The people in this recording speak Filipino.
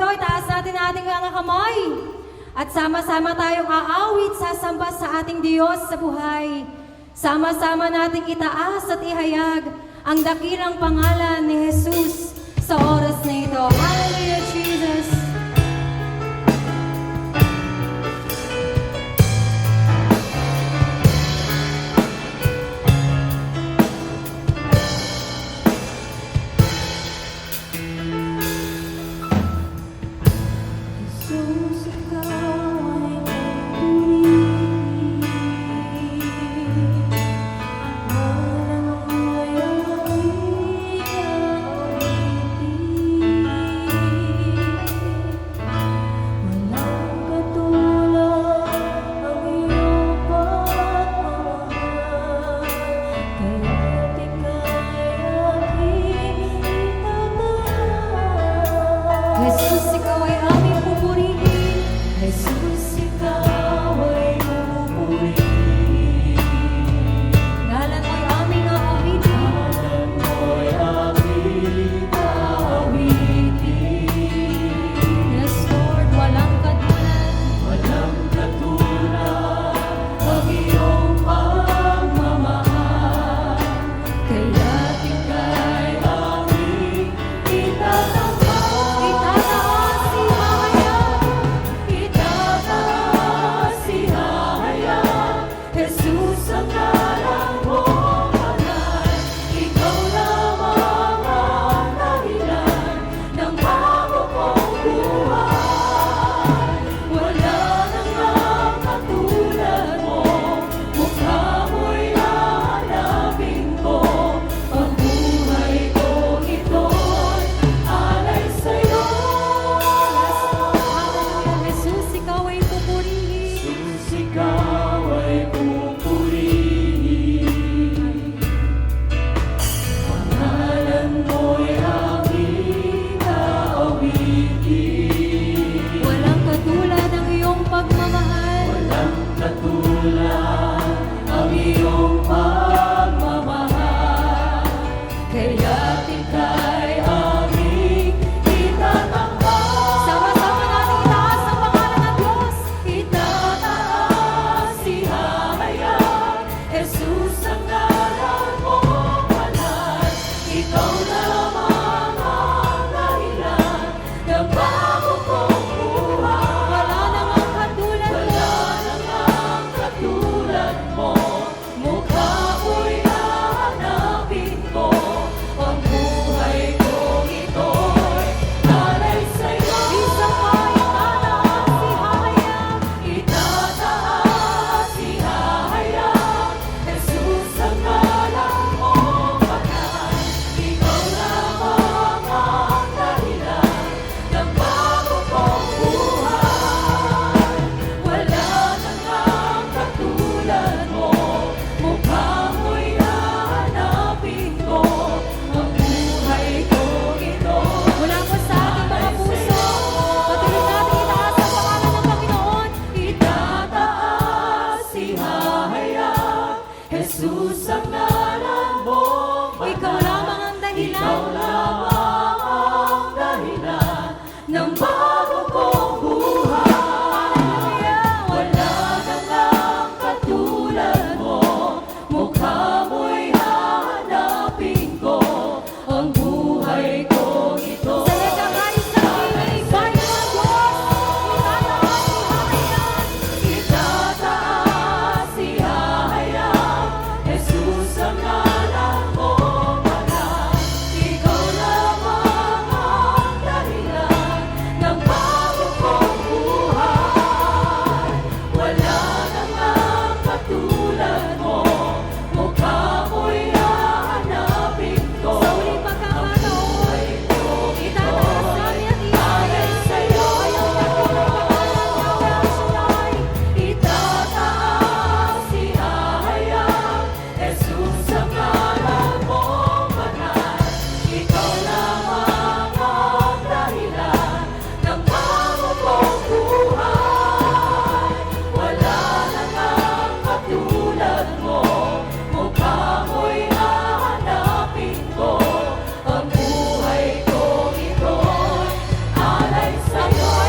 ito, itaas natin ang ating mga kamay. At sama-sama tayong aawit, sasamba sa ating Diyos sa buhay. Sama-sama nating itaas at ihayag ang dakilang pangalan ni Jesus sa oras na ito. Hallelujah, Jesus! Jesus, ikaw ay aming pupurihin. Jesus, ikaw ay pupurihin. Ngalan mo'y aming aawitin. Ngalan mo'y aming aawitin. Yes, Lord, walang katulad. Walang katulad ang iyong pagmamahal. Kaya't ika'y aming itataas. Jesus ang ngalan mo, banal. Ikaw lamang ang dahilan ng bago kong buhay. Wala nang ang katulad mo, mukha mo'y hahanapin ko. Ang buhay kong ito'y alay sa'yo. Hallelujah, Jesus, ikaw ay pupurihin. Jesus, ikaw ay pupurihin. Pangalan mo'y aming aawitin. Walang katulad ang iyong pagmamahal. Walang katulad ang iyong pagmamahal. Kaya't ika'y aming itataas. Sama-sama natin itaas ang pangalan ng Diyos. Itataas, ihahayag. Jesus ang ngalan mo, banal. Ikaw lamang ang dahilan ng bago kong buhay. Wala nang ang katulad mo. Wala nang ang katulad mo. Mukha mo'y hahanapin ko. Ang buhay kong ito'y alay sa'yo. Isang itataas, ihahayag. Jesus ang ngalan mo, banal. Ikaw lamang ang dahilan ng bago kong buhay. Wala nang ang katulad mo. Mukha mo'y hahanapin ko. Ang buhay kong ito. Mula po sa ating mga puso, patuloy natin itaas ang pangalan ng Panginoon. Itataas, ihahayag. Jesus ang ngalan mo, ikaw lamang ang dahilan. Ikaw lamang ang dahilan ng bago kong buhay. Wala nang ang katulad mo. Mukha mo'y hahanapin ko. Ang buhay kong ito. Sa nagkakais ng piling, bayan ng Diyos. Itataas, ihahayag. Jesus ang ngalan mo, banal. Ikaw lamang ang dahilan ng Sa'yo